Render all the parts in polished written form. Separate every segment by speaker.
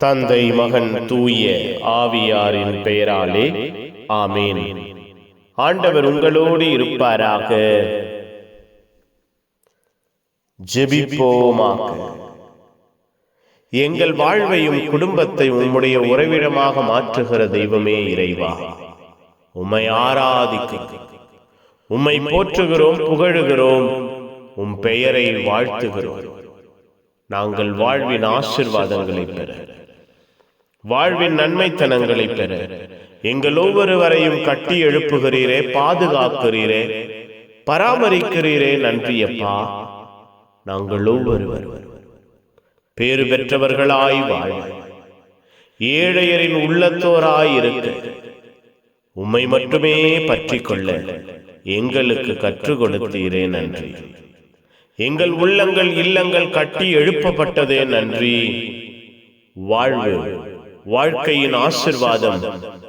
Speaker 1: தந்தை மகன் தூய ஆவியாரின் பெயராலே ஆமேன். ஆண்டவர் உங்களோடு இருப்பாராக. ஜெபிப்போமாக. எங்கள் வாழ்வையும் குடும்பத்தை உம்முடைய உறைவிடமாக மாற்றுகிற தெய்வமே இறைவா, உம்மை ஆராதிக்கிறோம், உம்மை போற்றுகிறோம், புகழுகிறோம், உம் பெயரை வாழ்த்துகிறோம். நாங்கள் வாழ்வின் ஆசீர்வாதங்களை பெற, வாழ்வின் நன்மைத்தனங்களை பெற எங்கள் ஒவ்வொருவரையும் கட்டி எழுப்புகிறீரே, பாதுகாக்கிறீரே, பராமரிக்கிறீரே. நன்றியப்பா. நாங்கள் ஒவ்வொருவரும் பேறு பெற்றவர்களாய் வாழ, ஏழையரின் உள்ளத்தோராய் இருக்க, உம்மை மட்டுமே பற்றி கொள்ள எங்களுக்கு கற்றுக் கொடுத்தீரே. நன்றி. எங்கள் உள்ளங்கள் இல்லங்கள் கட்டி எழுப்பப்பட்டதே. நன்றி. வாழ்வு, வாழ்க்கையின் ஆசிர்வாதம்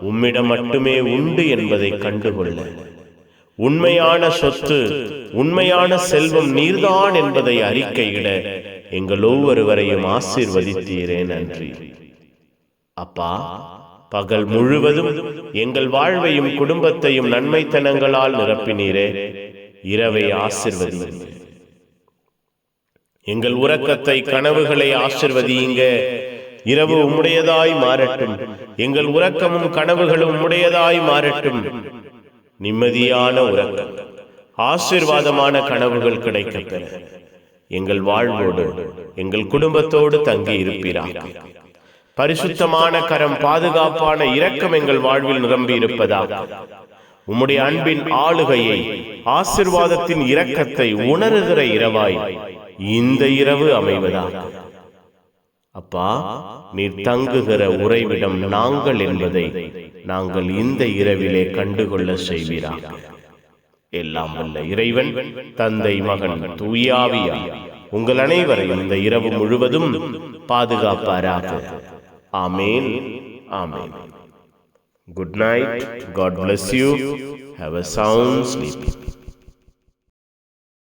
Speaker 1: உம்மிடம் மட்டுமே உண்டு என்பதை கண்டுகொள்ள, உண்மையான சொத்து, உண்மையான செல்வம் நீர்தான் என்பதை அறிக்கையிட எங்கள் ஒவ்வொருவரையும் ஆசீர்வதித்தீரே. நன்றி அப்பா. பகல் முழுவதும் எங்கள் வாழ்வையும் குடும்பத்தையும் நன்மைத்தனங்களால் நிரப்பினீரே. இரவை ஆசீர்வதிங்க. எங்கள் உறக்கத்தை, கனவுகளை ஆசீர்வதியுங்க. இரவு உம்முடையதாய் மாறட்டும். எங்கள் உறக்கமும் கனவுகளும் உம்முடையதாய் மாறட்டும். நிம்மதியான உறக்கம், ஆசீர்வாதமான கனவுகள் கிடைக்கப்பெற எங்கள் வாழ்வோடு, எங்கள் குடும்பத்தோடு தங்கி இருப்பீராக. பரிசுத்தமான கரம், பாதுகாப்பான இரக்கம் எங்கள் வாழ்வில் நிரம்பி இருப்பதாக. உம்முடைய அன்பின் ஆளுகையை, ஆசீர்வாதத்தின் இரக்கத்தை உணர்கிற இரவாய் இந்த இரவு அமைவதாக. அப்பா, நீர் தங்குகிற உறைவிடம் நாங்கள் என்பதை நாங்கள் இந்த இரவிலே கண்டுகொள்ள செய்வீராக. எல்லாம் வல்ல இறைவன், தந்தை, மகன், தூய ஆவியார் உங்கள் அனைவரையும் இந்த இரவு முழுவதும் பாதுகாப்பாராக. ஆமேன். ஆமேன். Good night. God bless you. Have a sound sleep.